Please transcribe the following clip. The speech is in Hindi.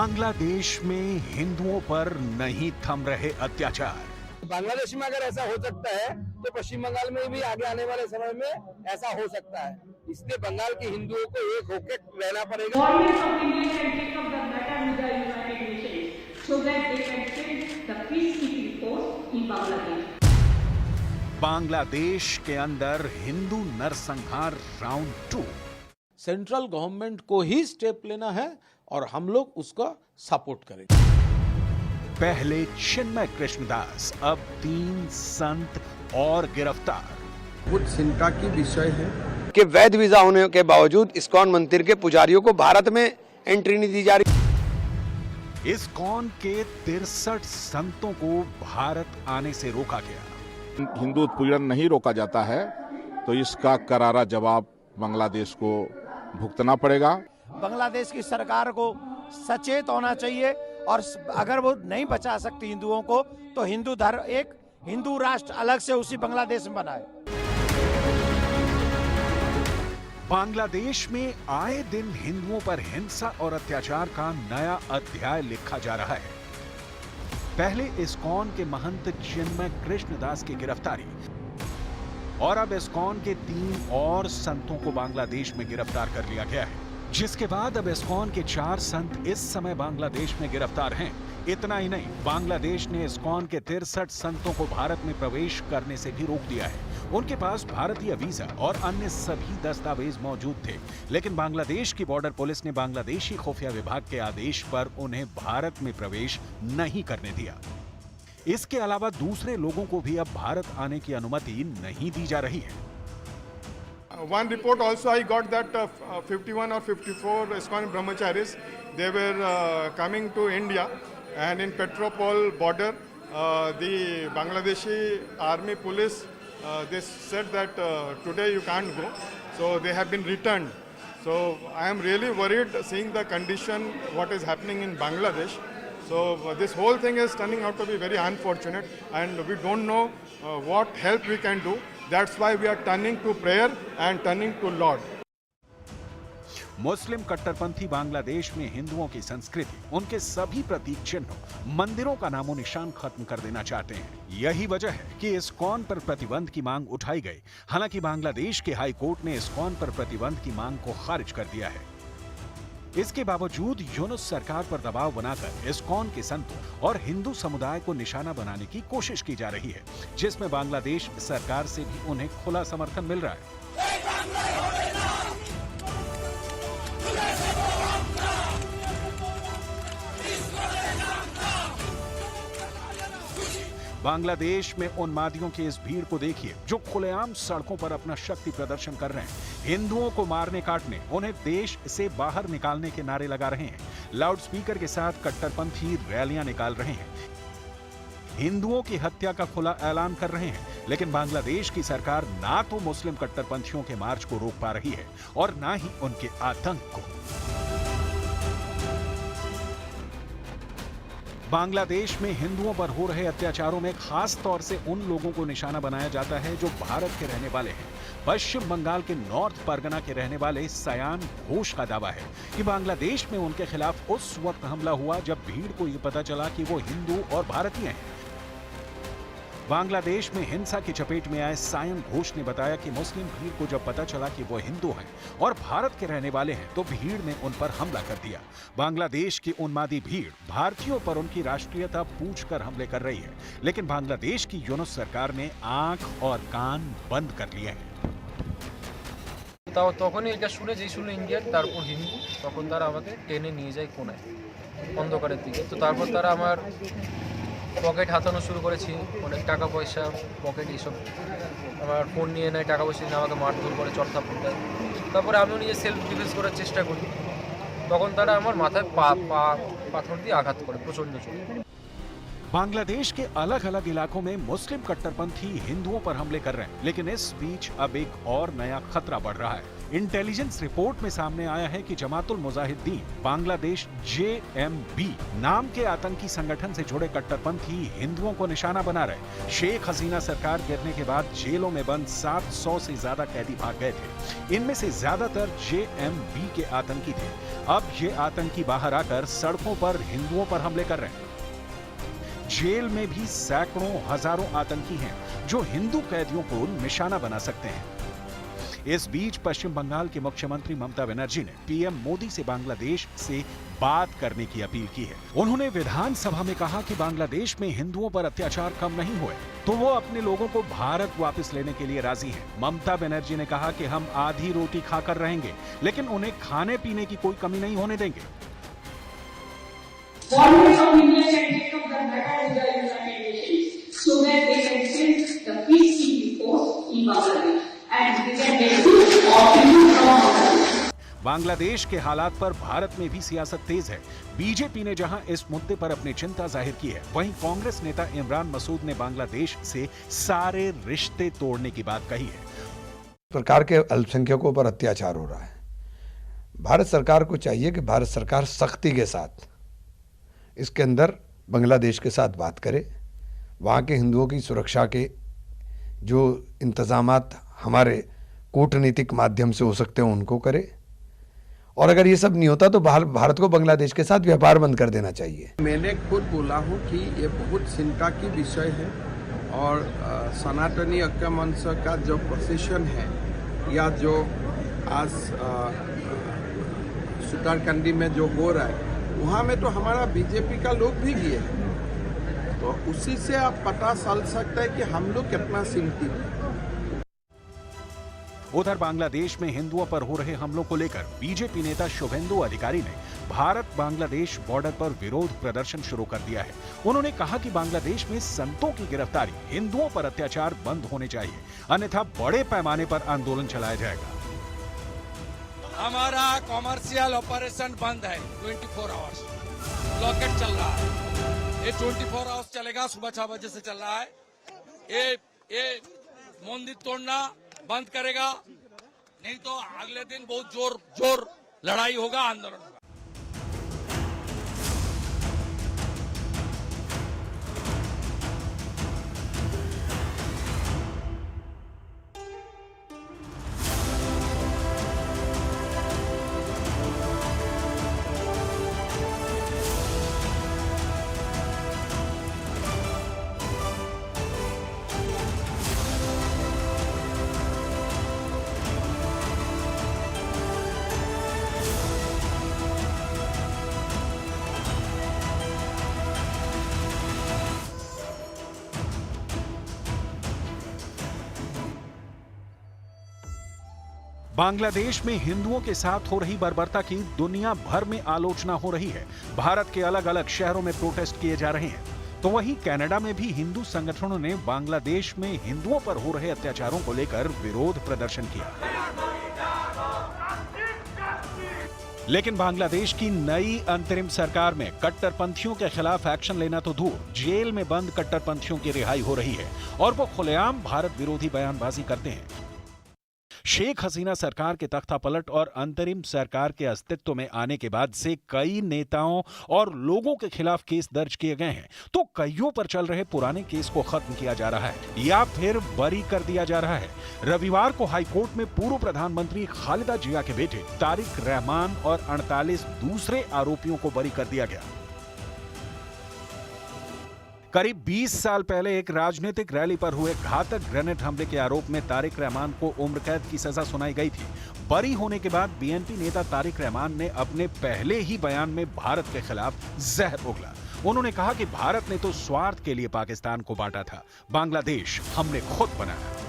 बांग्लादेश में हिंदुओं पर नहीं थम रहे अत्याचार। बांग्लादेश में अगर ऐसा हो सकता है तो पश्चिम बंगाल में भी आगे आने वाले समय में ऐसा हो सकता है। इसलिए बंगाल के हिंदुओं को एक होकर रहना पड़ेगा। बांग्लादेश के अंदर हिंदू नरसंहार राउंड 2। सेंट्रल गवर्नमेंट को ही स्टेप लेना है और हम लोग उसका सपोर्ट करेंगे। पहले चिन्मय कृष्णदास, अब 3 संत और गिरफ्तार। कुछ चिंता की विषय है कि वैध वीजा होने के बावजूद इस्कॉन मंदिर के पुजारियों को भारत में एंट्री नहीं दी जा रही। इस्कॉन के 63 संतों को भारत आने से रोका गया। हिंदू उत्पीड़न नहीं रोका जाता है तो इसका करारा जवाब बांग्लादेश को भुगतना पड़ेगा। बांग्लादेश की सरकार को सचेत होना चाहिए और अगर वो नहीं बचा सकती हिंदुओं को तो हिंदू धर्म एक हिंदू राष्ट्र अलग से उसी बांग्लादेश में बनाए। बांग्लादेश में आए दिन हिंदुओं पर हिंसा और अत्याचार का नया अध्याय लिखा जा रहा है। पहले इस्कॉन के महंत चिन्मय कृष्णदास की गिरफ्तारी और अब इस्कॉन के 3 और संतों को बांग्लादेश में गिरफ्तार कर लिया गया है, जिसके बाद अब इस्कॉन के 4 संत इस समय बांग्लादेश में गिरफ्तार हैं। इतना ही नहीं, बांग्लादेश ने इस्कॉन के 63 संतों को भारत में प्रवेश करने से भी रोक दिया है। उनके पास भारतीय वीजा और अन्य सभी दस्तावेज मौजूद थे, लेकिन बांग्लादेश की बॉर्डर पुलिस ने बांग्लादेशी खुफिया विभाग के आदेश पर उन्हें भारत में प्रवेश नहीं करने दिया। इसके अलावा दूसरे लोगों को भी अब भारत आने की अनुमति नहीं दी जा रही है। One report also I got that 51 or 54 ISKCON brahmacharis, they were coming to India, and in Petropol border the Bangladeshi army police they said that today you can't go, so they have been returned. So I am really worried seeing the condition what is happening in Bangladesh. So this whole thing is turning out to be very unfortunate, and we don't know what help we can do. That's why we are turning to prayer and turning to Lord. मुस्लिम कट्टरपंथी बांग्लादेश में हिंदुओं की संस्कृति, उनके सभी प्रतीक चिन्हों, मंदिरों का नामो निशान खत्म कर देना चाहते हैं। यही वजह है कि इस्कॉन पर प्रतिबंध की मांग उठाई गई। हालांकि बांग्लादेश के हाई कोर्ट ने इस्कॉन पर प्रतिबंध की मांग को खारिज कर दिया है। इसके बावजूद यूनुस सरकार पर दबाव बनाकर इस्कॉन के संतों और हिंदू समुदाय को निशाना बनाने की कोशिश की जा रही है, जिसमें बांग्लादेश सरकार से भी उन्हें खुला समर्थन मिल रहा है। बांग्लादेश में उन्मादियों की इस भीड़ को देखिए, जो खुलेआम सड़कों पर अपना शक्ति प्रदर्शन कर रहे हैं। हिंदुओं को मारने काटने, उन्हें देश से बाहर निकालने के नारे लगा रहे हैं। लाउडस्पीकर के साथ कट्टरपंथी रैलियां निकाल रहे हैं। हिंदुओं की हत्या का खुला ऐलान कर रहे हैं। लेकिन बांग्लादेश की सरकार ना तो मुस्लिम कट्टरपंथियों के मार्च को रोक पा रही है और ना ही उनके आतंक को। बांग्लादेश में हिंदुओं पर हो रहे अत्याचारों में खास तौर से उन लोगों को निशाना बनाया जाता है जो भारत के रहने वाले हैं। पश्चिम बंगाल के नॉर्थ परगना के रहने वाले सयान घोष का दावा है कि बांग्लादेश में उनके खिलाफ उस वक्त हमला हुआ जब भीड़ को यह पता चला कि वो हिंदू और भारतीय हैं। बांग्लादेश में हिंसा की चपेट में आए सायन घोष ने बताया कि मुस्लिम भीड़ को जब पता चला कि वो हिंदू हैं और भारत के रहने वाले हैं तो भीड़ ने उन पर हमला कर दिया। बांग्लादेश की उन्मादी भीड़ भारतीयों पर उनकी राष्ट्रीयता पूछकर हमले कर रही है, लेकिन बांग्लादेश की यूनुस सरकार ने आंख और कान बंद कर लिए हैं। তখনই এটা শুনে যেই শুনলো ইন্ডিয়ার তারপর হিন্দু, তখন তারা আমাকে টেনে নিয়ে যায় কোনায় অন্ধকারের দিকে। তো তারপর তারা আমার পকেট হাতানো শুরু করেছে, অনেক টাকা পয়সা পকেট এইসব আমার ফোন নিয়ে নেয়, টাকা পয়সা নিয়ে আমাকে মারধর করে, চড়থাপ্পড় দেয়। তারপরে আমিও নিজে সেলফ ডিফেন্স করার চেষ্টা করি, তখন তারা আমার মাথায় পাথর দিয়ে আঘাত করে প্রচণ্ড জোরে। बांग्लादेश के अलग अलग इलाकों में मुस्लिम कट्टरपंथी हिंदुओं पर हमले कर रहे हैं, लेकिन इस बीच अब एक और नया खतरा बढ़ रहा है। इंटेलिजेंस रिपोर्ट में सामने आया है कि जमातुल मुजाहिदीन बांग्लादेश JMB नाम के आतंकी संगठन से जुड़े कट्टरपंथी हिंदुओं को निशाना बना रहे। शेख हसीना सरकार गिरने के बाद जेलों में बंद 700 से ज्यादा कैदी भाग गए थे। इनमें से ज्यादातर JMB के आतंकी थे। अब ये आतंकी बाहर आकर सड़कों पर हिंदुओं पर हमले कर रहे हैं। जेल में भी सैकड़ों हजारों आतंकी हैं जो हिंदू कैदियों को निशाना बना सकते हैं। इस बीच पश्चिम बंगाल के मुख्यमंत्री ममता बनर्जी ने PM मोदी से बांग्लादेश से बात करने की अपील की है। उन्होंने विधानसभा में कहा कि बांग्लादेश में हिंदुओं पर अत्याचार कम नहीं हुए तो वो अपने लोगों को भारत वापस लेने के लिए राजी हैं। ममता बनर्जी ने कहा कि हम आधी रोटी खाकर रहेंगे लेकिन उन्हें खाने पीने की कोई कमी नहीं होने देंगे। बांग्लादेश के हालात पर भारत में भी सियासत तेज है। बीजेपी ने जहां इस मुद्दे पर अपनी चिंता जाहिर की है, वहीं कांग्रेस नेता इमरान मसूद ने बांग्लादेश से सारे रिश्ते तोड़ने की बात कही है। सरकार के अल्पसंख्यकों पर अत्याचार हो रहा है। भारत सरकार को चाहिए कि भारत सरकार सख्ती के साथ इसके अंदर बांग्लादेश के साथ बात करे, वहाँ के हिंदुओं की सुरक्षा के जो इंतजामात हमारे कूटनीतिक माध्यम से हो सकते हैं उनको करे, और अगर ये सब नहीं होता तो भारत को बांग्लादेश के साथ व्यापार बंद कर देना चाहिए। मैंने खुद बोला हूँ कि ये बहुत चिंता की विषय है और सनातनी ऐक्य मंच का जो पोजीशन है या जो आज सुतारकंडी में जो हो रहा है वहाँ में तो हमारा बीजेपी का लोग भी गए, तो उसी से आप पता चल सकता है कि हम लोग कितना चिंतित हैं। उधर बांग्लादेश में हिंदुओं पर हो रहे हमलों को लेकर बीजेपी नेता शुभेंदु अधिकारी ने भारत बांग्लादेश बॉर्डर पर विरोध प्रदर्शन शुरू कर दिया है। उन्होंने कहा कि बांग्लादेश में संतों की गिरफ्तारी, हिंदुओं पर अत्याचार बंद होने चाहिए, अन्यथा बड़े पैमाने पर आंदोलन चलाया जाएगा। हमारा कॉमर्शियल ऑपरेशन बंद है, 24 आवर्स ब्लॉकेट चल रहा है। ये 24 आवर्स चलेगा, सुबह 6 बजे से चल रहा है। ये मंदिर तोड़ना बंद करेगा, नहीं तो अगले दिन बहुत जोर लड़ाई होगा, आंदोलन होगा। बांग्लादेश में हिंदुओं के साथ हो रही बर्बरता की दुनिया भर में आलोचना हो रही है। भारत के अलग अलग शहरों में प्रोटेस्ट किए जा रहे हैं, तो वहीं कनाडा में भी हिंदू संगठनों ने बांग्लादेश में हिंदुओं पर हो रहे अत्याचारों को लेकर विरोध प्रदर्शन किया। लेकिन बांग्लादेश की नई अंतरिम सरकार में कट्टरपंथियों के खिलाफ एक्शन लेना तो दूर, जेल में बंद कट्टरपंथियों की रिहाई हो रही है और वो खुलेआम भारत विरोधी बयानबाजी करते हैं। शेख हसीना सरकार के तख्तापलट और अंतरिम सरकार के अस्तित्व में आने के बाद से कई नेताओं और लोगों के खिलाफ केस दर्ज किए गए हैं, तो कईयों पर चल रहे पुराने केस को खत्म किया जा रहा है या फिर बरी कर दिया जा रहा है। रविवार को हाईकोर्ट में पूर्व प्रधानमंत्री खालिदा जिया के बेटे तारिक रहमान और 48 दूसरे आरोपियों को बरी कर दिया गया। करीब 20 साल पहले एक राजनीतिक रैली पर हुए घातक ग्रेनेड हमले के आरोप में तारिक रहमान को उम्र कैद की सजा सुनाई गई थी। बरी होने के बाद बीएनपी नेता तारिक रहमान ने अपने पहले ही बयान में भारत के खिलाफ जहर उगला। उन्होंने कहा कि भारत ने तो स्वार्थ के लिए पाकिस्तान को बांटा था, बांग्लादेश हमने खुद बनाया।